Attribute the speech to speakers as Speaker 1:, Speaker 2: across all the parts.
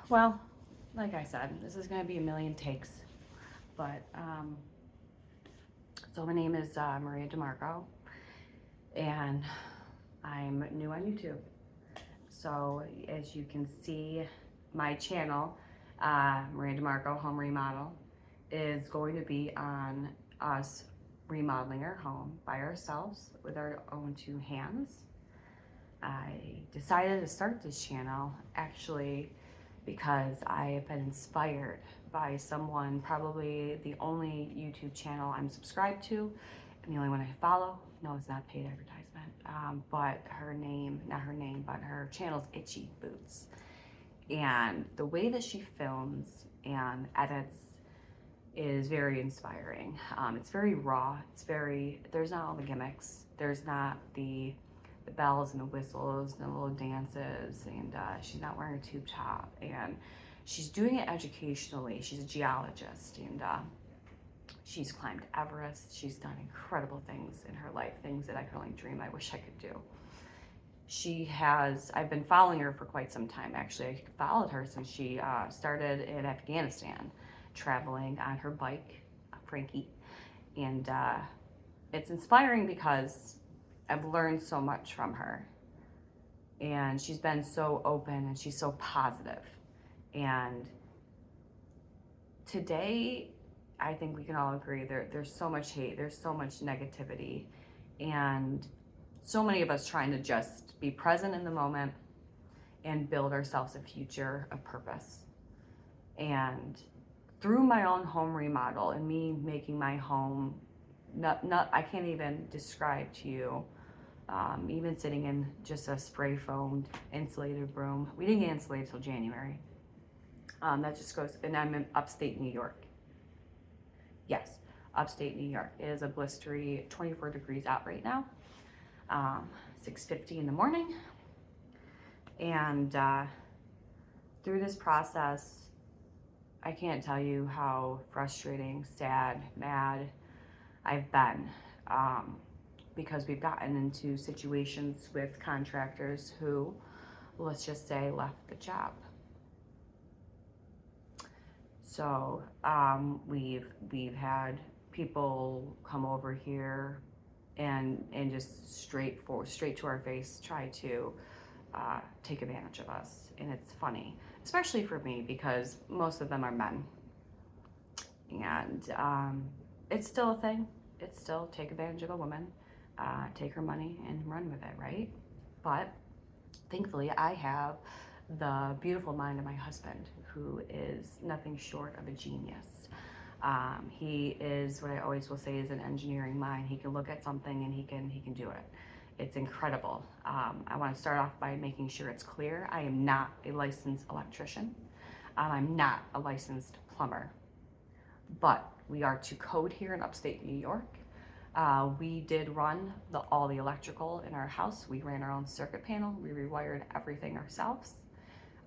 Speaker 1: Well, like I said, this is going to be a million takes. But, so my name is Maria DeMarco, and I'm new on YouTube. So, as you can see, my channel, Maria DeMarco Home Remodel, is going to be on us remodeling our home by ourselves with our own two hands. I decided to start this channel actually because I have been inspired by someone, probably the only YouTube channel I'm subscribed to and the only one I follow. No, it's not paid advertisement, but her channel's Itchy Boots. And the way that she films and edits is very inspiring. It's very raw. There's not all the gimmicks. There's not the bells and the whistles and the little dances, and she's not wearing a tube top, and she's doing it educationally. She's a geologist, and she's climbed Everest. She's done incredible things in her life, things that I could only dream I wish I could do. I've been following her for quite some time. Actually, I followed her since she started in Afghanistan, traveling on her bike, Frankie. And it's inspiring because I've learned so much from her. And she's been so open and she's so positive. And today, I think we can all agree there's so much hate, there's so much negativity, and so many of us trying to just be present in the moment and build ourselves a future of purpose. And through my own home remodel and me making my home, I can't even describe to you, even sitting in just a spray foamed insulated room. We didn't get insulated till January. That just goes, and I'm in upstate New York. Yes, upstate New York. It is a blistery 24 degrees out right now. 6:50 in the morning. And through this process, I can't tell you how frustrating, sad, mad I've been, because we've gotten into situations with contractors who, let's just say, left the job. So we've had people come over here and just straight to our face try to take advantage of us. And it's funny, especially for me, because most of them are men. And it's still a thing. It's still take advantage of a woman, take her money and run with it, right? But thankfully I have the beautiful mind of my husband, who is nothing short of a genius. He is, what I always will say, is an engineering mind. He can look at something and he can do it. It's incredible. I want to start off by making sure it's clear. I am not a licensed electrician. I'm not a licensed plumber, but we are to code here in upstate New York. We did run all the electrical in our house. We ran our own circuit panel. We rewired everything ourselves.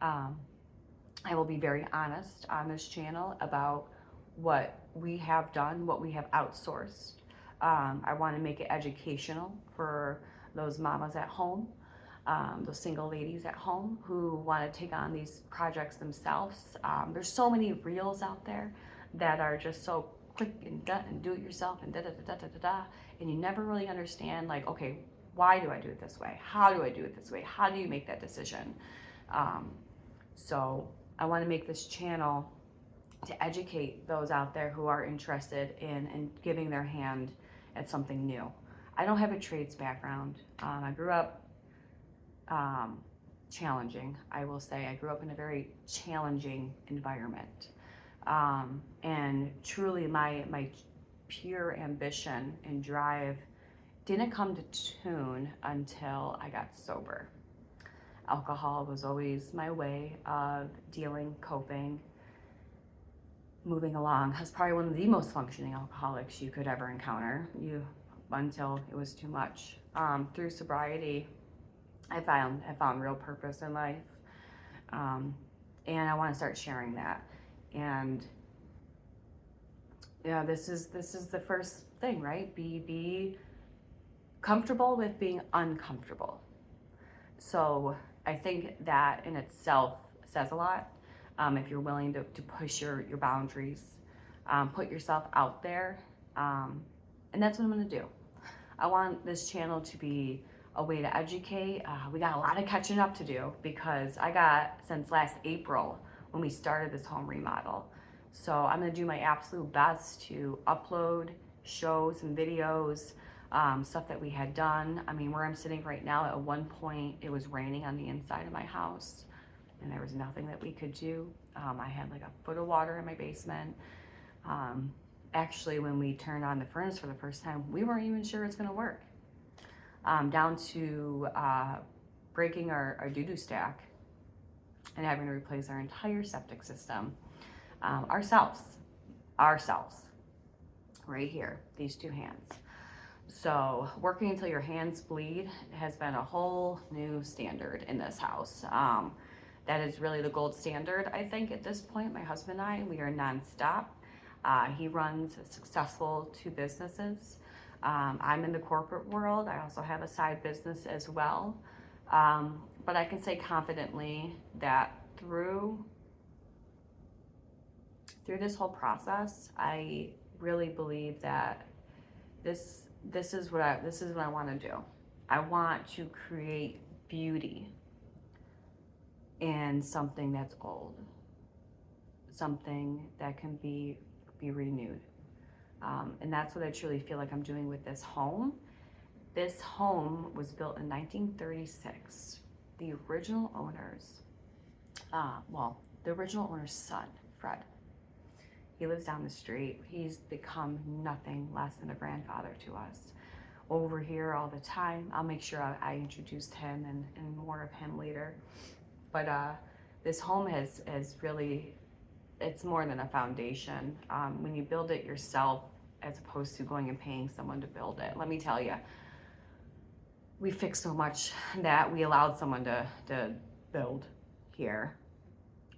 Speaker 1: I will be very honest on this channel about what we have done, what we have outsourced. I want to make it educational for those mamas at home, those single ladies at home who want to take on these projects themselves. There's so many reels out there that are just so quick and do it yourself and and you never really understand, like, okay, why do I do it this way? How do I do it this way? How do you make that decision? So I want to make this channel to educate those out there who are interested in giving their hand at something new. I don't have a trades background. I grew up challenging, I will say. I grew up in a very challenging environment. And truly my pure ambition and drive didn't come to tune until I got sober. Alcohol was always my way of dealing, coping, moving along. I was probably one of the most functioning alcoholics you could ever encounter, until it was too much. Through sobriety, I found real purpose in life, and I want to start sharing that. And yeah, this is the first thing, right? Be comfortable with being uncomfortable. So I think that in itself says a lot. if you're willing to push your boundaries, put yourself out there. And that's what I'm gonna do. I want this channel to be a way to educate. We got a lot of catching up to do because I got since last April when we started this home remodel. So I'm gonna do my absolute best to upload, show some videos, stuff that we had done. I mean, where I'm sitting right now, at one point it was raining on the inside of my house and there was nothing that we could do. I had like a foot of water in my basement. Actually, when we turned on the furnace for the first time, we weren't even sure it's gonna work. Down to breaking our doo-doo stack and having to replace our entire septic system ourselves, right here, these two hands. So working until your hands bleed has been a whole new standard in this house. That is really the gold standard, I think, at this point. My husband and I, we are nonstop. He runs successful 2 businesses. I'm in the corporate world. I also have a side business as well. But I can say confidently that through this whole process, I really believe that this is what I want to do. I want to create beauty in something that's old, something that can be renewed. And that's what I truly feel like I'm doing with this home. This home was built in 1936. The original owners, the original owner's son, Fred, he lives down the street. He's become nothing less than a grandfather to us. Over here all the time. I'll make sure I introduced him and more of him later. But this home has really, it's more than a foundation. When you build it yourself, as opposed to going and paying someone to build it, let me tell you, we fixed so much that we allowed someone to build here.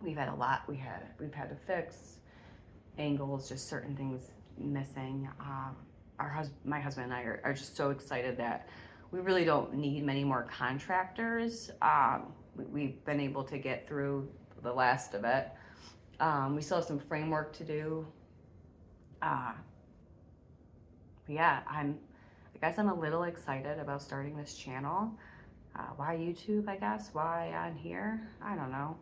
Speaker 1: We've had a lot. We've had to fix angles, just certain things missing. My husband and I are just so excited that we really don't need many more contractors. We've been able to get through the last of it. We still have some framework to do. But yeah, I guess I'm a little excited about starting this channel. Why YouTube, I guess? Why on here? I don't know.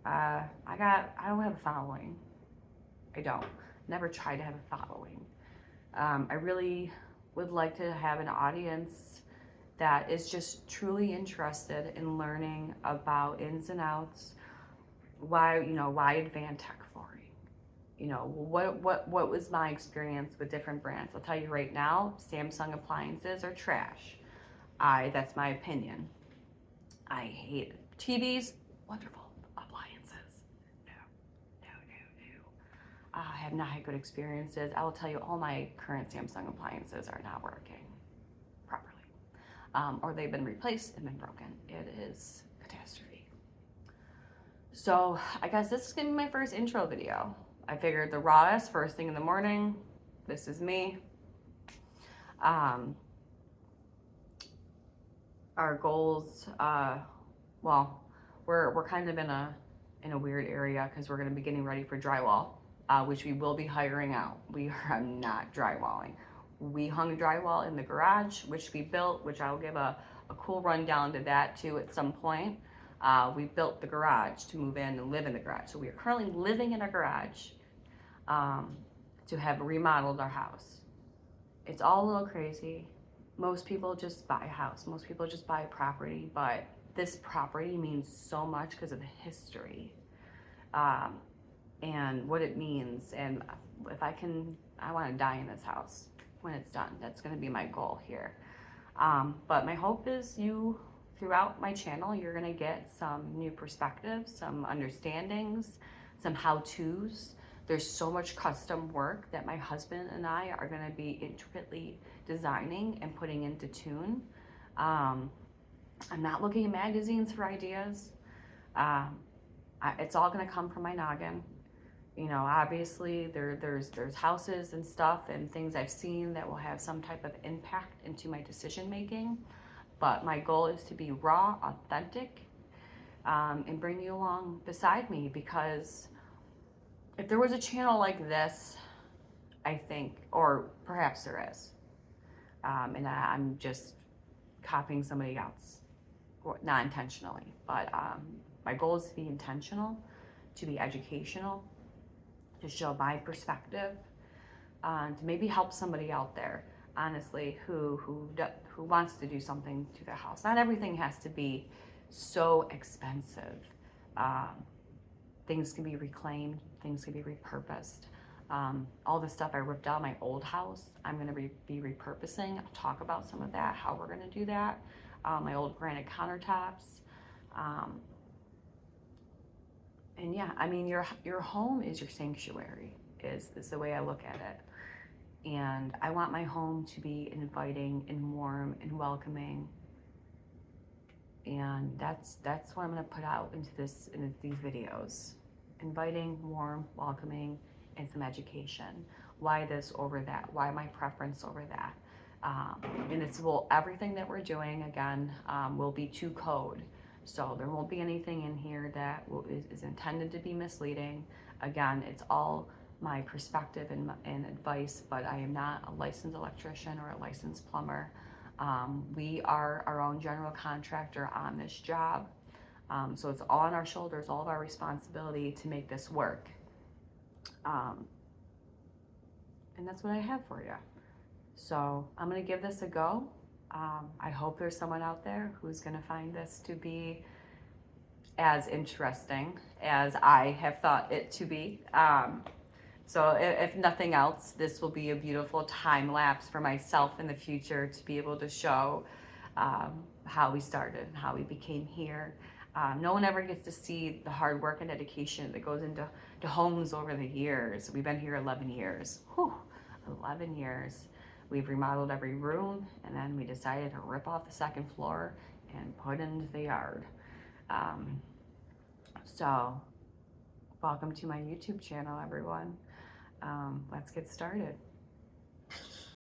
Speaker 1: I don't have a following. I don't. Never tried to have a following. I really would like to have an audience that is just truly interested in learning about ins and outs. Why Advantech flooring? What was my experience with different brands? I'll tell you right now, Samsung appliances are trash. That's my opinion. I hate it. TVs, wonderful. Appliances, no. I have not had good experiences. I will tell you, all my current Samsung appliances are not working properly. Or they've been replaced and been broken. It is catastrophe. So I guess this is gonna be my first intro video. I figured the rawest, first thing in the morning. This is me. Our goals, we're kind of in a weird area because we're gonna be getting ready for drywall, which we will be hiring out. We are not drywalling. We hung drywall in the garage, which we built, which I'll give a cool rundown to that too at some point. We built the garage to move in and live in the garage. So we are currently living in a garage to have remodeled our house. It's all a little crazy. Most people just buy a house. Most people just buy a property, but this property means so much because of the history and what it means. And if I want to die in this house when it's done. That's going to be my goal here. But my hope is throughout my channel, you're going to get some new perspectives, some understandings, some how-tos. There's so much custom work that my husband and I are going to be intricately designing and putting into tune. I'm not looking at magazines for ideas. It's all going to come from my noggin. Obviously there's houses and stuff and things I've seen that will have some type of impact into my decision making. But my goal is to be raw, authentic, and bring you along beside me, because if there was a channel like this, I think, or perhaps there is, and I'm just copying somebody else, not intentionally, but my goal is to be intentional, to be educational, to show my perspective, to maybe help somebody out there, honestly, who wants to do something to their house. Not everything has to be so expensive. Things can be reclaimed, things can be repurposed. All the stuff I ripped out of my old house, I'm going to be repurposing. I'll talk about some of that, how we're going to do that. My old granite countertops. And yeah, I mean, your home is your sanctuary, is the way I look at it. And I want my home to be inviting and warm and welcoming. And that's what I'm going to put out into these videos. Inviting, warm, welcoming, and some education. Why this over that? Why my preference over that? And everything that we're doing, again, will be to code. So there won't be anything in here that is intended to be misleading. Again, it's all my perspective and advice, but I am not a licensed electrician or a licensed plumber. We are our own general contractor on this job. So it's all on our shoulders, all of our responsibility to make this work. And that's what I have for you. So I'm going to give this a go. I hope there's someone out there who's going to find this to be as interesting as I have thought it to be. So if nothing else, this will be a beautiful time lapse for myself in the future to be able to show how we started and how we became here. No one ever gets to see the hard work and dedication that goes into homes over the years. We've been here 11 years. Whew, 11 years. We've remodeled every room, and then we decided to rip off the second floor and put into the yard. So welcome to my YouTube channel, everyone. Let's get started.